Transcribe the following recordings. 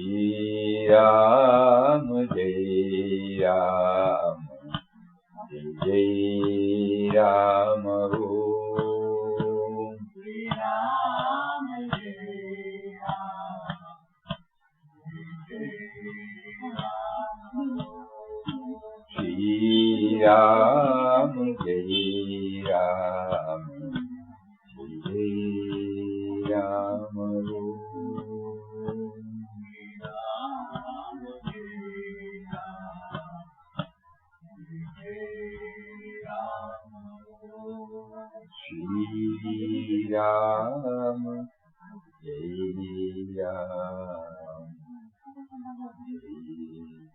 Shri Ram, Jai Ram, Jai Jai Ram, Om. Shri Ram, Jai Ram, Jai Ram, Shri Ram, Jai Ram, Jai Ram, Shri Ram, Jai Ram,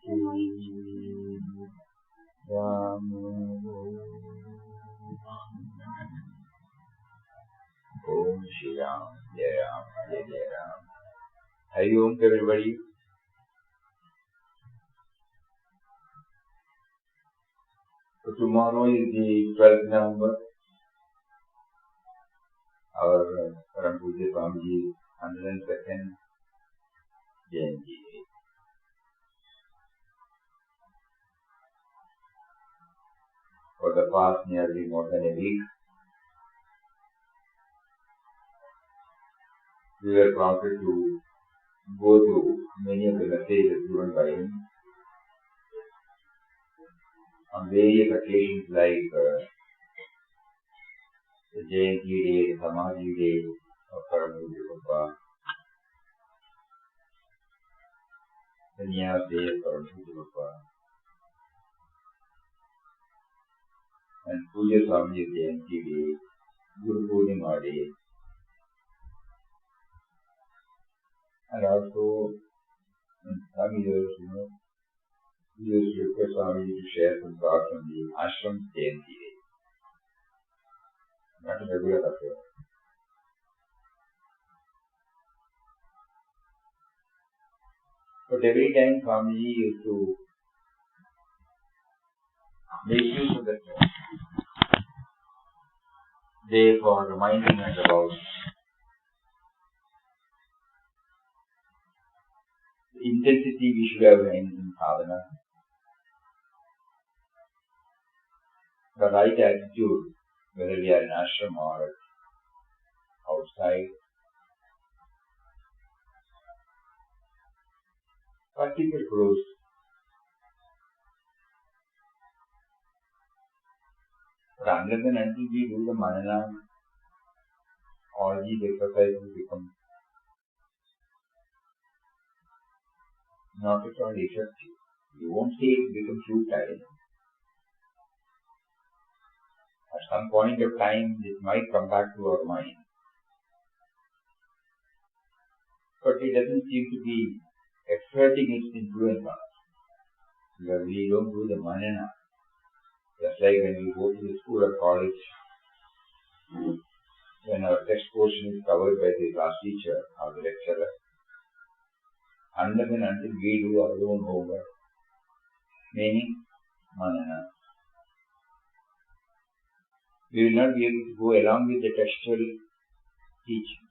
Jai Ram. Om Shri Ram, Jai Ram, Jai Jai Ram. Hari Om to everybody. So tomorrow is the 12th November. Our Param Pujya Swamiji's 102nd Jayanti. For the past nearly more than a week, we were prompted to go through many of the messages given by him on various occasions like the Jayanti Day, the Samadhi Day of Param Pujya Papa, the Niyaz Day of Param Pujya Papa, and Pujya Swamiji's Jayanti Day, Guru Purnima Day, and also in some years, we used to request Swamiji to share some thoughts on the Ashram Jayanti Day. Not a regular affair. But every time Swamiji used to make use of that day for reminding us about the intensity we should have in sadhana, the right attitude, whether we are in ashram or outside. Practical growth. But unless and until we do the manana, all these exercises become not at all effective. You won't say it becomes futile. At some point of time, it might come back to our mind. But it doesn't seem to be exerting its influence on us. Because we don't do the manana. Just like when we go to the school or college, when our text portion is covered by the class teacher or the lecturer, unless and until we do our own homework, meaning manana, we will not be able to go along with the textual teaching.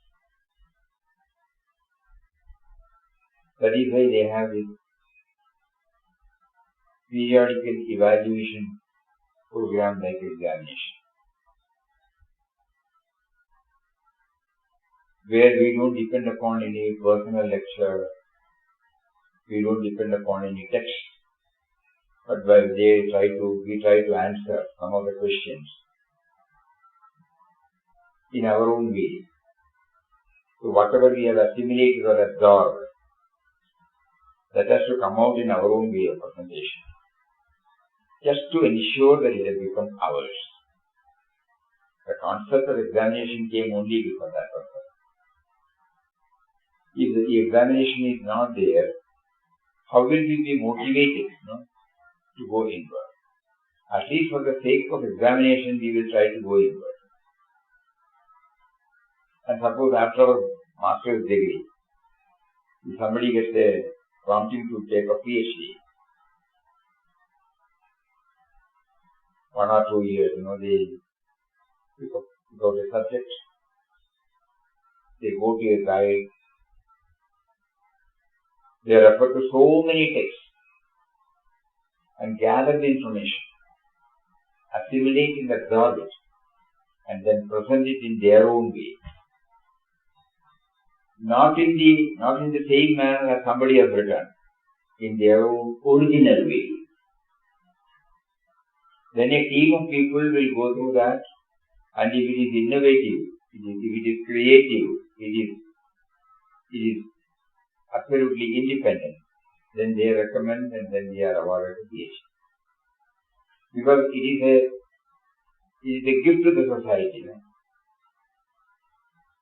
That is why they have this periodical evaluation program like examination, where we don't depend upon any personal lecture, we don't depend upon any text, but while we try to answer some of the questions in our own way. So whatever we have assimilated or absorbed, that has to come out in our own way of presentation, just to ensure that it has become ours. The concept of examination came only because that purpose. If the examination is not there, how will we be motivated to go inward? At least for the sake of examination, we will try to go inward. And suppose after our master's degree, if somebody gets a prompting to take a PhD, 1 or 2 years, they pick out a subject, they go to a guide, They refer to so many texts and gather the information, assimilate and absorb it, and then present it in their own way. Not in the same manner as somebody has written, in their own original way. Then a team of people will go through that, and if it is innovative, if it is creative, it is absolutely independent, then they recommend and then they are awarded a PhD. Because it is a gift to the society. No?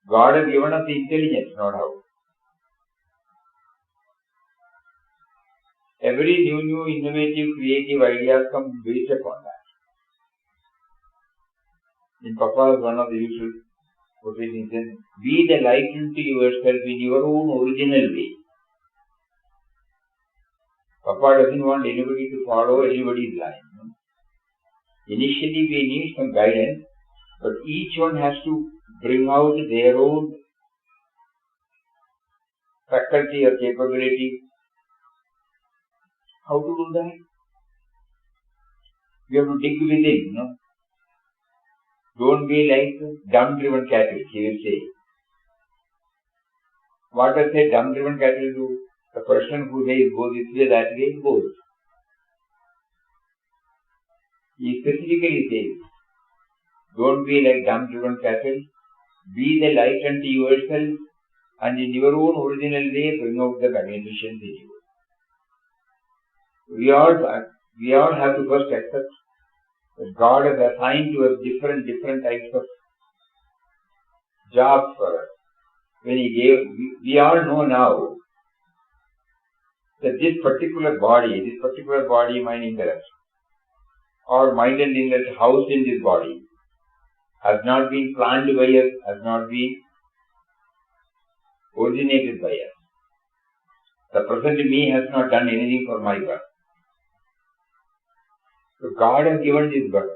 God has given us the intelligence, no doubt. Every new, innovative, creative ideas come based upon that. In Papa's one of the usual quotations says, be the light unto yourself in your own original way. Papa doesn't want anybody to follow anybody's line. No? Initially we need some guidance, but each one has to bring out their own faculty or capability. How to do that? You have to dig within, no? Don't be like dumb-driven cattle, he will say. What does a dumb-driven cattle do? The person who says go this way, that way, goes. He specifically says, don't be like dumb-driven cattle, be the light unto yourself, and in your own original way bring out the magnificence in you. We all have to first accept that God has assigned to us different types of jobs for us. When He gave, we all know now that this particular body mind intellect, or mind and intellect housed in this body, has not been planned by us, has not been originated by us. The present me has not done anything for my birth. So God has given this birth.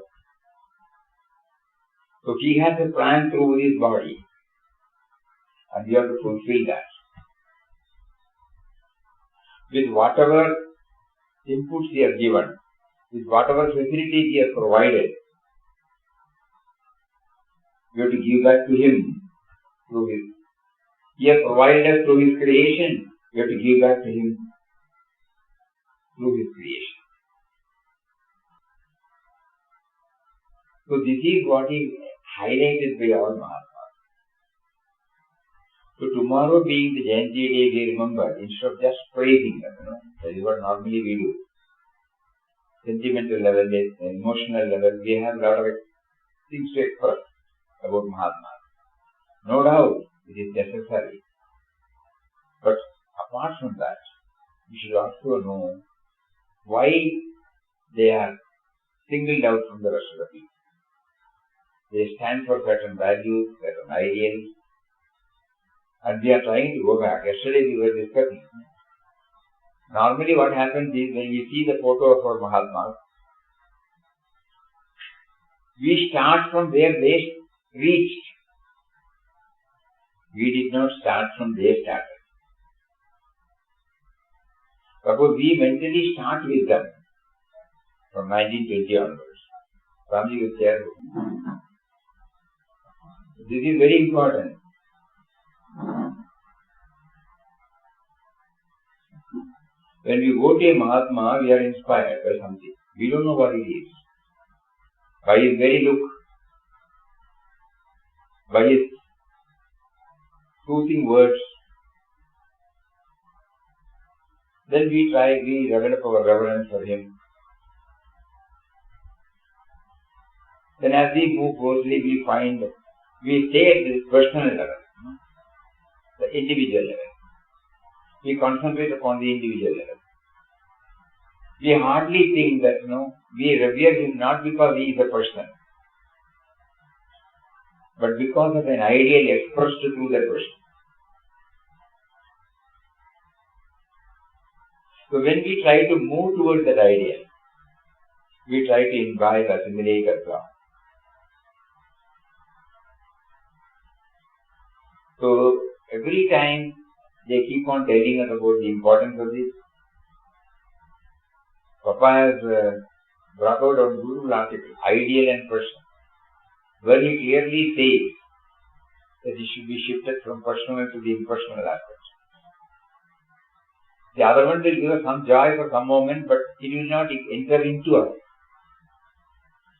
So He has a plan through this body, and we have to fulfill that. With whatever inputs He has given, with whatever facilities He has provided, we have to give back to Him through His. He has provided us through His creation, we have to give back to Him through His creation. So this is what is highlighted by all Mahatmas. So tomorrow being the Jayanti day, we remember, instead of just praising them, that is what normally we do. Sentimental level, emotional level, we have a lot of things to express about Mahatmas. No doubt, it is necessary. But apart from that, we should also know why they are singled out from the rest of the people. They stand for certain values, certain ideals, and we are trying to go back. Yesterday we were discussing. Normally what happens is when we see the photo of our Mahatmas, we start from where they reached. We did not start from where they started. Suppose we mentally start with them from 1920 onwards. Swami will share. This is very important. When we go to a Mahatma, we are inspired by something. We don't know what it is. By his very look, by his soothing words, then we develop our reverence for him. Then as we move closely, we stay at the personal level, the individual level. We concentrate upon the individual level. We hardly think that, we revere him not because he is a person, but because of an ideal expressed through that person. So when we try to move towards that ideal, we try to imbibe, assimilate, absorb. So every time they keep on telling us about the importance of this. Papa has brought out a beautiful article, Ideal and Personal, where he clearly says that it should be shifted from personal to the impersonal aspect. The other one will give us some joy for some moment, but it will not enter into us.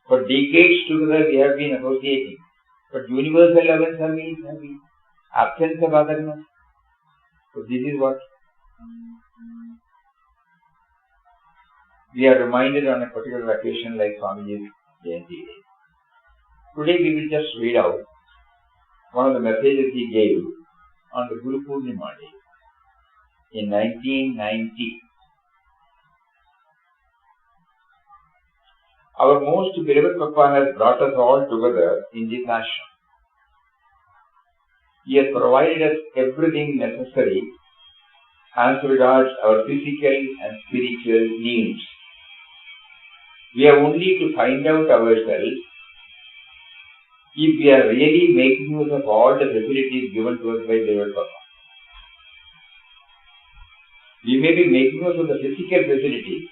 For decades together we have been associating, but universal love and service have been absence of otherness. So this is what we are reminded on a particular occasion like Swamiji's Jayanti Day. Today we will just read out one of the messages he gave on the Guru Purnima Day in 1990. Our most beloved Papa has brought us all together in this ashram. He has provided us everything necessary as regards our physical and spiritual needs. We have only to find out ourselves if we are really making use of all the facilities given to us by beloved Papa. We may be making use of the physical facilities,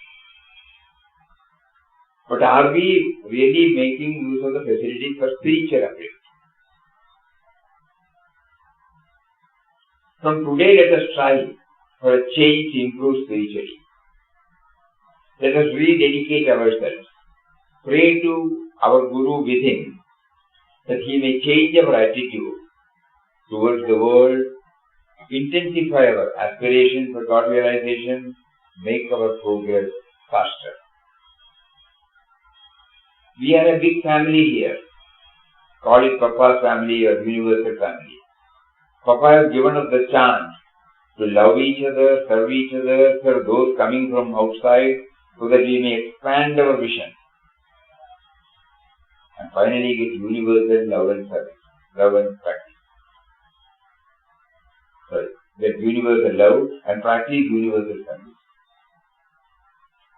but are we really making use of the facilities for spiritual upliftment? From today, let us try for a change to improve spiritually. Let us rededicate ourselves. Pray to our Guru within that he may change our attitude towards the world, intensify our aspiration for God realization, make our progress faster. We are a big family here. Call it Papa's family or universal family. Papa has given us the chance to love each other, serve those coming from outside, so that we may expand our vision and finally get universal love and service, love and practice. Get universal love and practice universal service.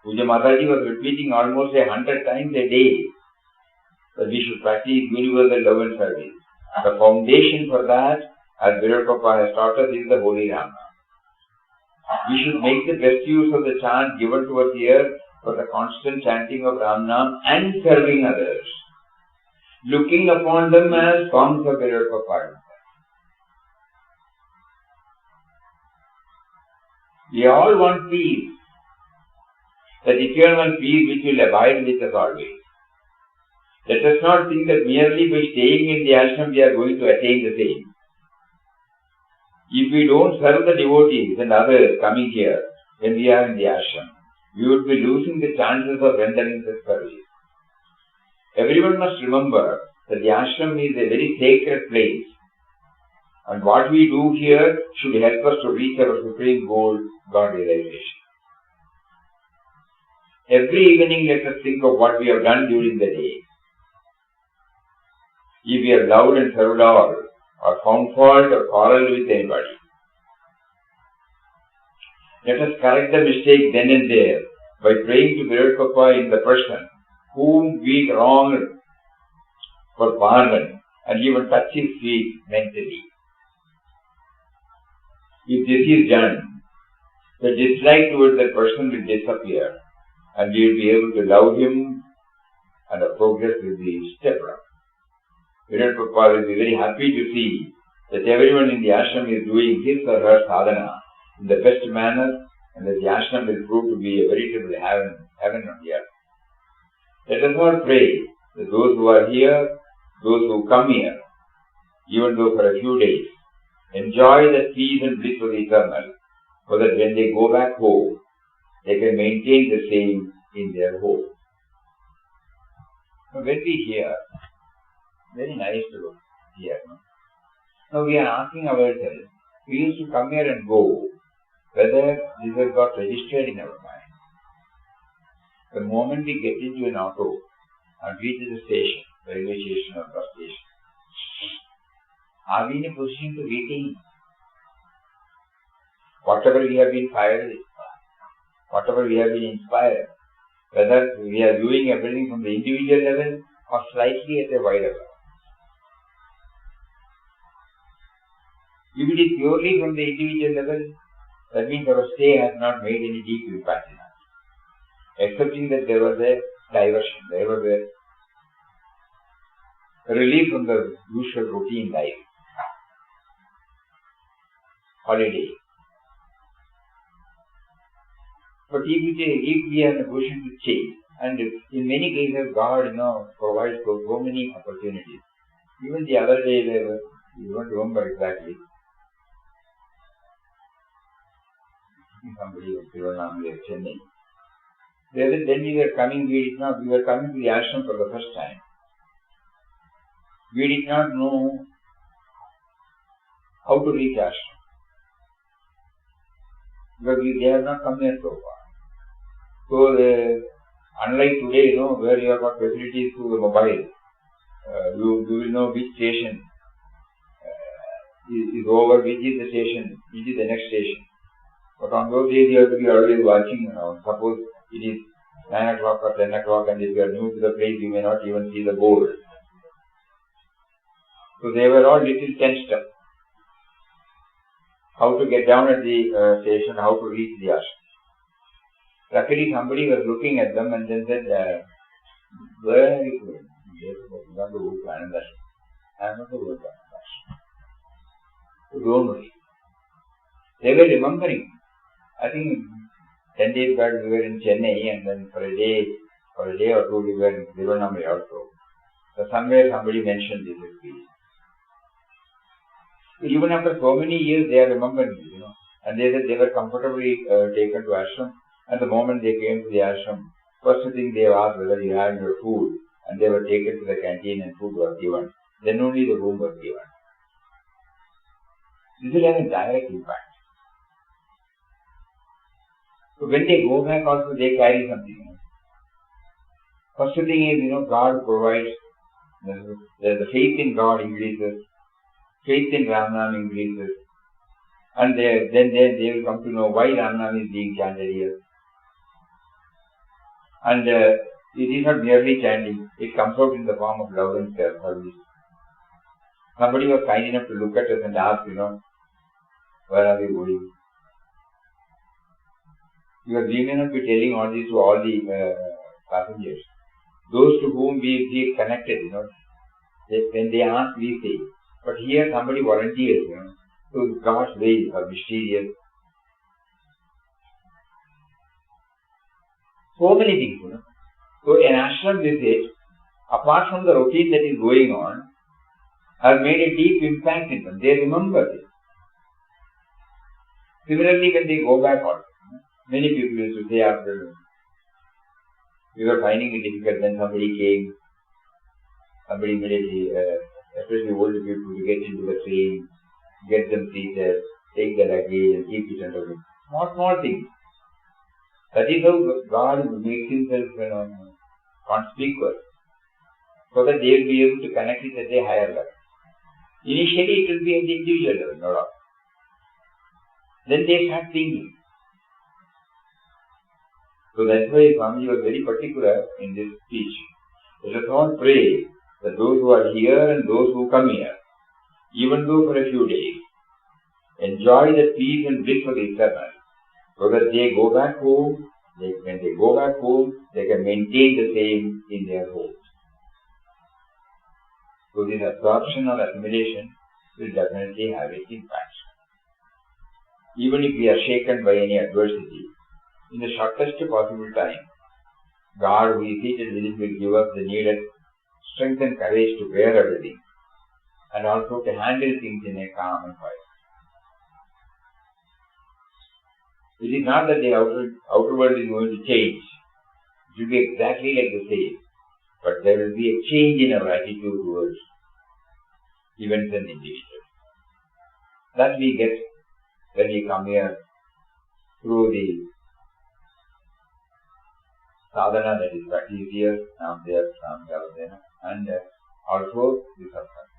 Puja Mataji was repeating almost 100 times a day that we should practice universal love and service. The foundation for that, as Virat Papa has taught us, is the Holy Ram Nam. We should make the best use of the chant given to us here for the constant chanting of Ram Nam and serving others, looking upon them as forms of Virat Papa. We all want peace, that eternal peace which will abide with us always. Let us not think that merely by staying in the ashram we are going to attain the same. If we don't serve the devotees and others coming here when we are in the ashram, we would be losing the chances of rendering the service. Everyone must remember that the ashram is a very sacred place, and what we do here should help us to reach our supreme goal, God realization. Every evening let us think of what we have done during the day. If we have loved and served all, or found fault or quarreled with anybody, let us correct the mistake then and there by praying to Virat Papa in the person whom we wronged for pardon and even touch his feet mentally. If this is done, the dislike towards that person will disappear and we will be able to love him and our progress will be stepped up. Virat Papa will be very happy to see that everyone in the ashram is doing his or her sadhana in the best manner and that the ashram will prove to be a veritable heaven on the earth. Let us all pray that those who are here, those who come here, even though for a few days, enjoy the peace and bliss of the eternal, so that when they go back home, they can maintain the same in their home. Now, when we hear, very nice to hear. No? Now we are asking ourselves, we used to come here and go, whether this has got registered in our mind. The moment we get into an auto and reach the station, railway station or bus station, are we in a position to retain whatever we have been fired with, whatever we have been inspired, whether we are doing everything from the individual level or slightly at a wider level? If it is purely from the individual level, that means our stay has not made any deep impact in us. Accepting that there was a diversion, there was a relief from the usual routine life. Holiday. But if we are in a position to change, and in many cases God, provides so many opportunities. Even the other day, you don't remember exactly, somebody was Tirunelveli or Chennai. Then we were coming to the ashram for the first time. We did not know how to reach ashram. Because they have not come here so far. So, unlike today, where you have got facilities through the mobile, you will know which station is over, which is the station, which is the next station. But on those days, you have to be always watching around. Suppose it is 9 o'clock or 10 o'clock, and if you are new to the place, you may not even see the board. So they were all little tensed up. How to get down at the station, how to reach the ashram. Luckily, somebody was looking at them and then said, where are you going? I'm not going to Anandashram. So don't worry. They were remembering. I think 10 days back we were in Chennai, and then for a day or two we were in Tirunelveli also. So somewhere somebody mentioned this experience. So even after so many years they are remembering, and they said they were comfortably taken to ashram. And the moment they came to the ashram, first thing they asked whether you had your food, and they were taken to the canteen and food was given. Then only the room was given. This will have a direct impact. So when they go back also, they carry something. First thing is, God provides, the faith in God increases, faith in Ramnam increases, and then they will come to know why Ramnam is being chanted here. And it is not merely chanting, it comes out in the form of love and service. Somebody was kind enough to look at us and ask, where are we going? Because we may not be telling all this to all the passengers. Those to whom we feel connected, when they ask, we say. But here somebody volunteers, so God's ways are mysterious. So many things, So an ashram visit, apart from the routine that is going on, has made a deep impact in them. They remember it. Similarly, when they go back also, many people used to say after, we were finding it difficult when somebody came, somebody immediately, especially older people, to get into the train, get them seated, take the luggage and keep it under them. Small things. That is how God makes himself conspicuous, so that they will be able to connect it at a higher level. Initially, it will be at the individual level, no doubt. Then they start thinking. So that's why Swamiji was very particular in this speech. Let us all pray that those who are here and those who come here, even though for a few days, enjoy the peace and bliss of the eternal, so that they go back home, when they go back home, they can maintain the same in their homes. So this absorption or assimilation will definitely have its impact. Even if we are shaken by any adversity, in the shortest possible time, God who is seated within will give us the needed strength and courage to bear everything, and also to handle things in a calm and quiet. It is not that the outer world is going to change. It will be exactly like the same. But there will be a change in our attitude towards events and individuals. That we get when we come here through the sadhana that is practiced here, Namdev, Namdavadena, and also the satsang.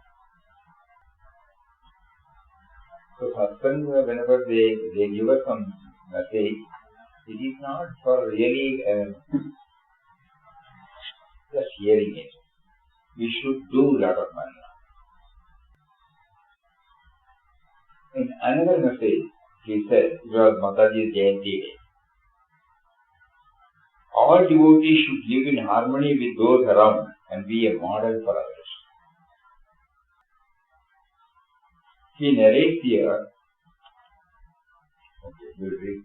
So satsang, whenever they give us some message, it is not for really just hearing it. We should do a lot of mantra. In another message, he said, it was Mataji's Jayanti day, all devotees should live in harmony with those around and be a model for others. He narrates here, we'll read.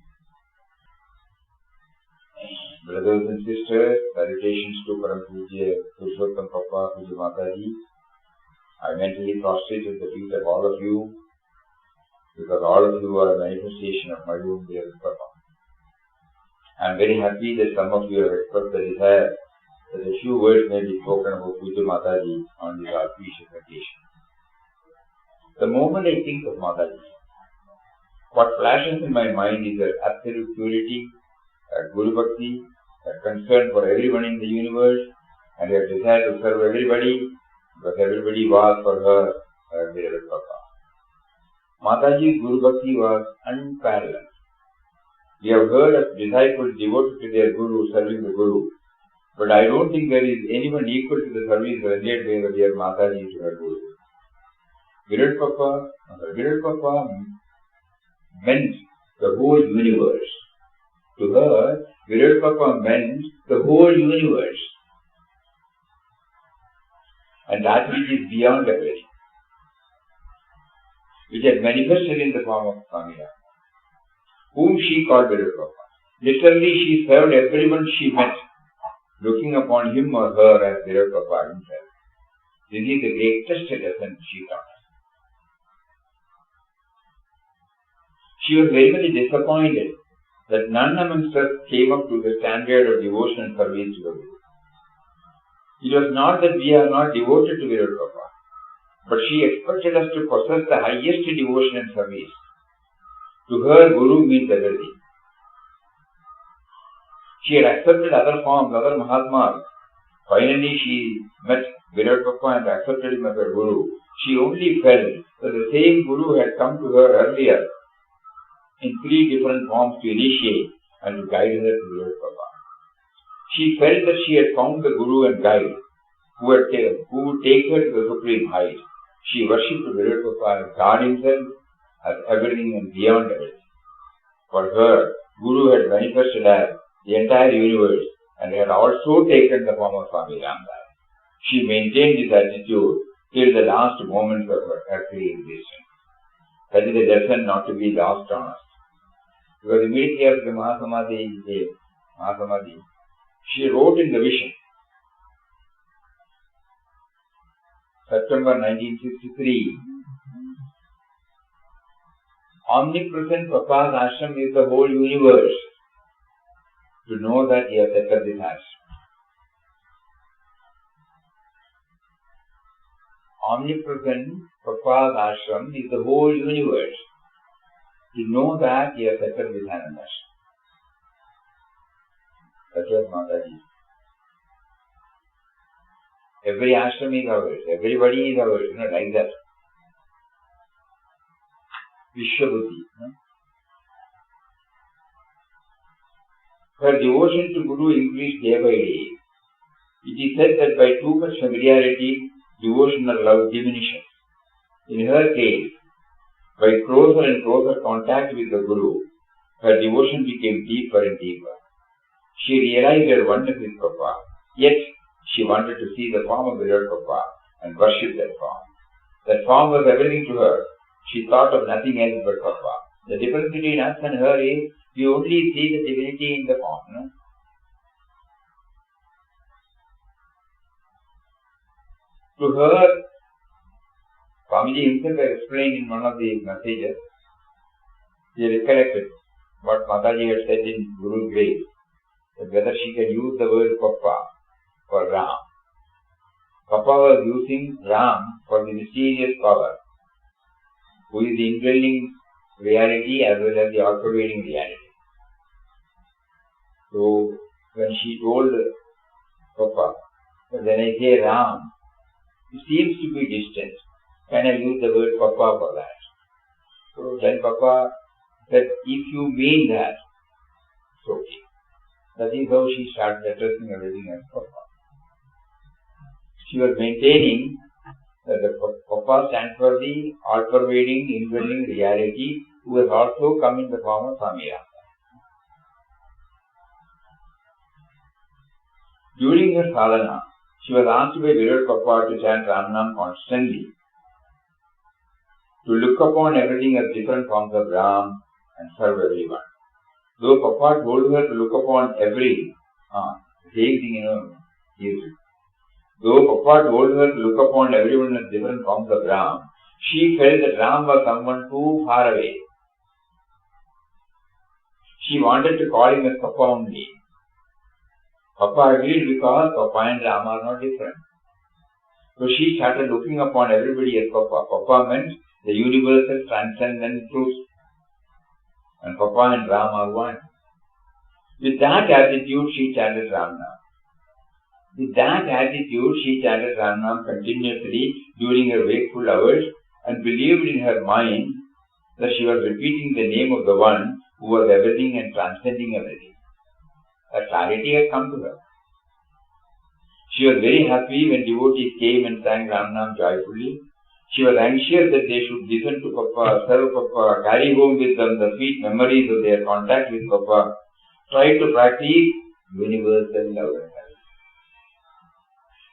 Brothers and sisters, salutations to Param Pujya Purushottam Papa, Puja Mataji. I mentally prostrate at the feet of all of you because all of you are a manifestation of my own dear Papa. I am very happy that some of you have expressed the desire that a few words may be spoken about Puja Mataji on this auspicious occasion. The moment I think of Mataji, what flashes in my mind is her absolute purity, her Guru Bhakti, her concern for everyone in the universe, and her desire to serve everybody, because everybody was for her beloved Papa. Mataji's Guru Bhakti was unparalleled. We have heard of disciples devoted to their Guru, serving the Guru, but I don't think there is anyone equal to the service rendered by the dear Mataji to her Guru. Virat Papa meant the whole universe. To her, Virat Papa meant the whole universe. And that which is beyond everything, which had manifested in the form of Swami Rama, whom she called Virat Papa. Literally, she served everyone she met, looking upon him or her as Virat Papa himself. This is the greatest lesson she taught us. She was very much disappointed that none amongst us came up to the standard of devotion and service to the Guru. It was not that we are not devoted to Virat Papa, but she expected us to possess the highest devotion and service. To her, Guru means everything. She had accepted other forms, other Mahatmas. Finally, she met Virat Papa and accepted him as her Guru. She only felt that the same Guru had come to her earlier in 3 different forms to initiate and to guide her to Virat Papa. She felt that she had found the Guru and guide who would take her to the supreme height. She worshipped Virat Papa as God himself, as everything and beyond everything. For her, Guru had manifested as the entire universe and had also taken the form of Swami Ramdas. She maintained this attitude till the last moments of her earthly existence. That is a lesson not to be lost on us. Because immediately after the Mahasamadhi, she wrote in the vision, September 1963, omnipresent Papa's ashram is the whole universe. To know that he has set up this ashram. Omnipresent Papa's ashram is the whole universe. To know that he has set up this ashram. That was Mataji. Every ashram is ours. Everybody is ours. Like that. Vishwabuddhi. Her devotion to Guru increased day by day. It is said that by too much familiarity, devotional love diminishes. In her case, by closer and closer contact with the Guru, her devotion became deeper and deeper. She realized her oneness with Papa, yet she wanted to see the form of Virat Papa and worship that form. That form was everything to her. She thought of nothing else but Papa. The difference between us and her is we only see the divinity in the form. No? To her, Swamiji himself explained in one of the messages, he recollected what Mataji had said in Guru's grace, that whether she can use the word Papa for Ram. Papa was using Ram for the mysterious power, who is the indwelling reality as well as the all-pervading reality. So, when she told Papa, that when I say Ram, it seems to be distant. Can I use the word Papa for that? So then Papa said, if you mean that, it's okay. That is how she started addressing everything as Papa. She was maintaining that the Papa stands for the all-pervading, indwelling reality who has also come in the form of Swami Rama. During her sadhana, she was asked by Virat Papa to chant Ramnam constantly, to look upon everything as different forms of Ram and serve everyone. Though Papa told her to look upon same thing, though Papa told her to look upon everyone as different forms of Ram, she felt that Ram was someone too far away. She wanted to call him as Papa only. Papa agreed because Papa and Ram are not different. So she started looking upon everybody as Papa. Papa meant the universal transcendent truth. And Papa and Ram are one. With that attitude, she chanted Ramnam. With that attitude, she chanted Ramnam continuously during her wakeful hours and believed in her mind that she was repeating the name of the one who was everything and transcending everything. Her clarity had come to her. She was very happy when devotees came and sang Ramnam joyfully. She was anxious that they should listen to Papa, serve Papa, carry home with them the sweet memories of their contact with Papa, try to practice universal love and help.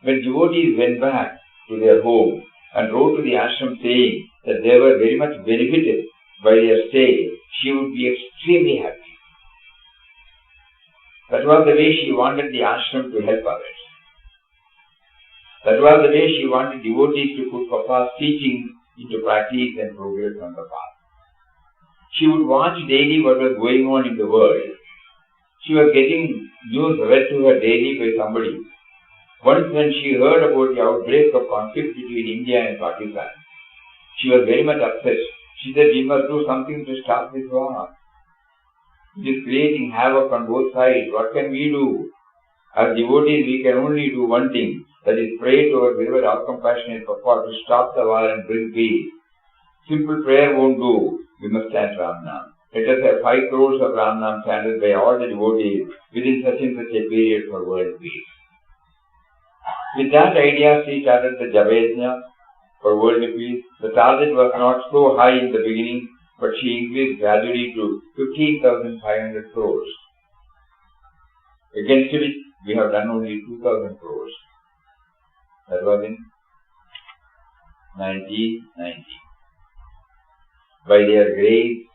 When devotees went back to their home and wrote to the ashram saying that they were very much benefited by their stay, she would be extremely happy. That was the way she wanted the ashram to help others. That was the way she wanted devotees to put Papa's teaching into practice and progress on the path. She would watch daily what was going on in the world. She was getting news read to her daily by somebody. Once when she heard about the outbreak of conflict between India and Pakistan, she was very much upset. She said, we must do something to stop this war. It is creating havoc on both sides. What can we do? As devotees, we can only do one thing, that is pray to our beloved all-compassionate Papa to stop the war and bring peace. Simple prayer won't do. We must chant Ramnam. Let us have 5 crores of Ramnam chanted by all the devotees within such and such a period for world peace. With that idea, she started the Japa for world peace. The target was not so high in the beginning, but she increased gradually to 15,500 crores. Against which we have done only 2,000 crores. That was in 1990. By their grace,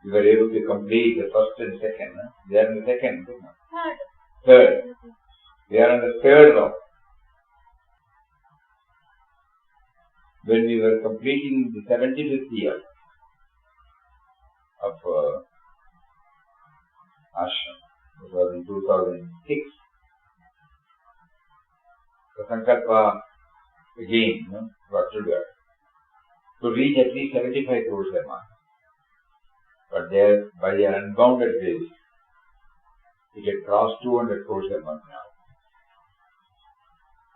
we were able to complete the first and second. We are in the second. Third. We are on the third row. When we were completing the 75th year of ashram, it was in 2006. The Sankalpa again got triggered to reach at least 75 crores a month. But by their unbounded grace, it had crossed 200 crores a month now.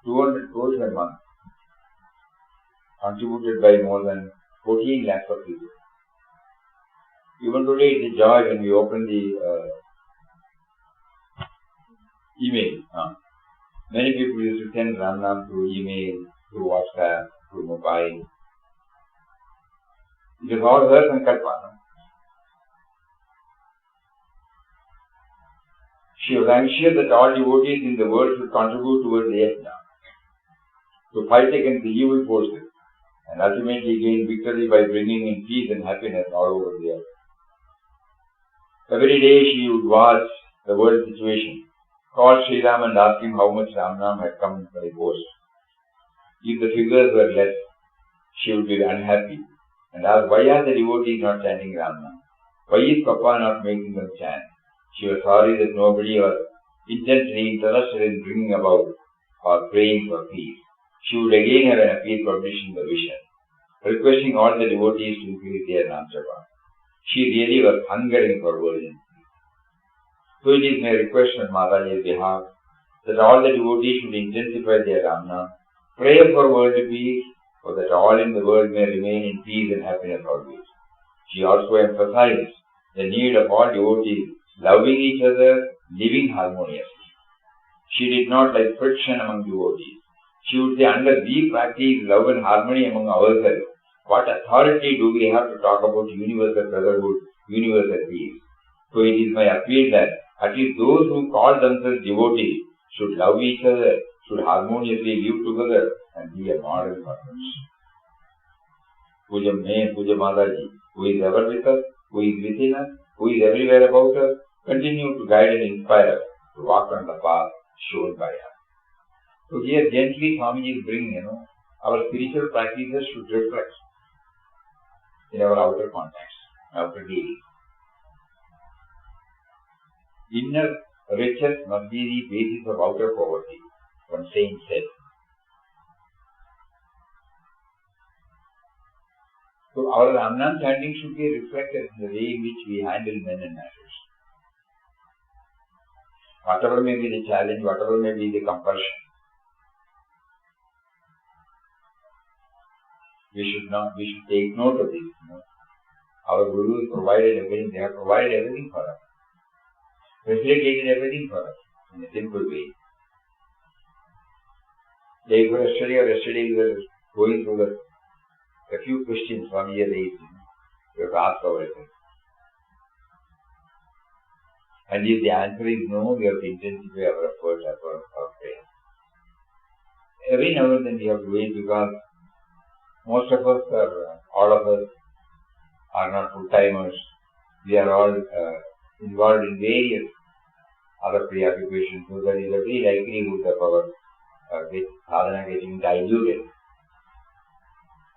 200 crores a month, contributed by more than 14 lakhs of people. Even today it is a joy when we open the email. Many people used to send Ramnam through email, through WhatsApp, through mobile. It is all her Sankalpa. She was anxious that all devotees in the world should contribute towards the yajna, to fight against the evil forces, and ultimately gain victory by bringing in peace and happiness all over the earth. Every day she would watch the world situation, call Sri Ram and ask him how much Ramnam had come by post. If the figures were less, she would be unhappy and ask, why are the devotees not chanting Ramnam? Why is Papa not making them chant? She was sorry that nobody was intensely interested in bringing about or praying for peace. She would again have an appeal publishing the vision, requesting all the devotees to increase their Namjapa. She really was hungering for world peace. So it is my request on Mataji's behalf that all the devotees should intensify their Ramnam, pray for world peace, so that all in the world may remain in peace and happiness always. She also emphasized the need of all devotees loving each other, living harmoniously. She did not like friction among devotees. She would say, unless we practice love and harmony among ourselves, what authority do we have to talk about universal brotherhood, universal peace? So it is my appeal that at least those who call themselves devotees should love each other, should harmoniously live together and be a model for us. Puja May, Puja Mataji, who is ever with us, who is within us, who is everywhere about us, continue to guide and inspire us to walk on the path shown by us. So here gently Swamiji is bringing, our spiritual practices should reflect in our outer context, outer dealings. Inner riches must be the basis of outer poverty, one saint said. So our understanding should be reflected in the way in which we handle men and matters. Whatever may be the challenge, whatever may be the compulsion, we should take note of this. Our Guru has provided everything, they have provided everything for us. Facilitated everything for us in a simple way. Day before yesterday we were going through a few questions from here raised. We have to ask ourselves. And if the answer is no, we have to intensify our efforts, our prayer. Every now and then we have to wait because most of us all of us are not full-timers. We are all involved in various other preoccupations, so there is a very likelihood of our sadhana getting diluted.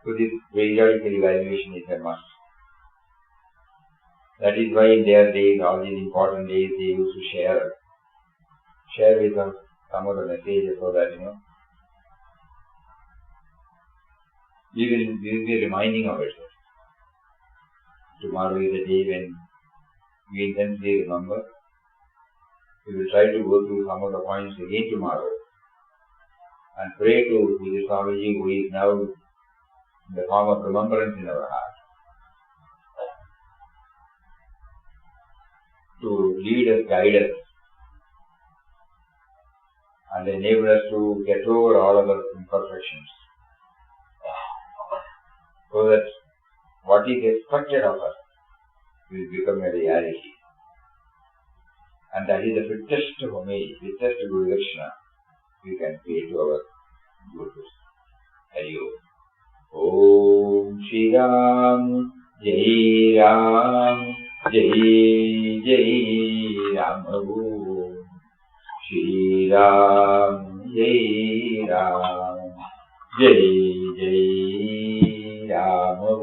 So this periodical evaluation is a must. That is why in their days, all these important days, they used to share with us some of the messages so that, we will be reminding ourselves. Tomorrow is a day when we intensely remember. We will try to go through some of the points again tomorrow and pray to Puja Swamiji, who is now in the form of remembrance in our heart, to lead us, guide us, and enable us to get over all of our imperfections, so that what is expected of us will become a reality. And that is the fittest homage, fittest Guru Dakshina we can pay to our Gurus. Hari Om. Om Shri Ram, Jai Ram, Jai Jai Ram. Om Shri Ram, Jai Ram, Jai Jai Ram. Om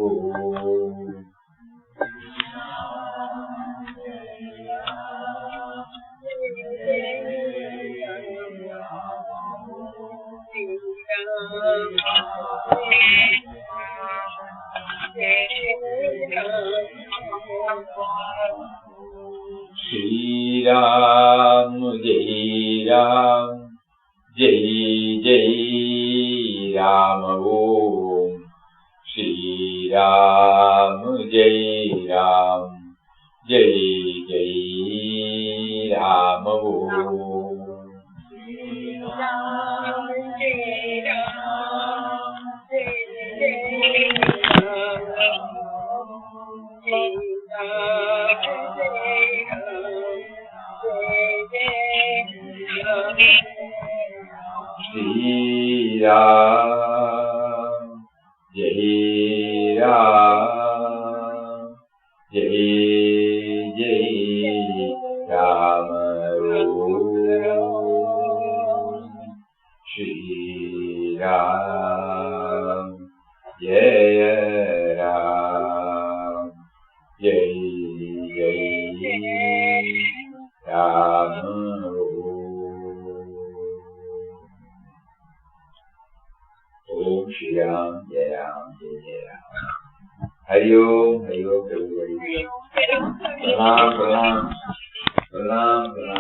Shri Ram, Jai Ram, Jai Jai Ram. Om Shri Ram, Jai Ram, Jai Jai Ram. Om Shri Ram, Jai Ram, Shri Ram, Jai Ram, Jai Jai Ram. Om Shri Ram, Jai Ram, Jai Jai Ram. Om Shri Ram, Jai Ram, Jai Jai Ram. Hari Om, everybody. Pranam, pranam, pranam, pranam.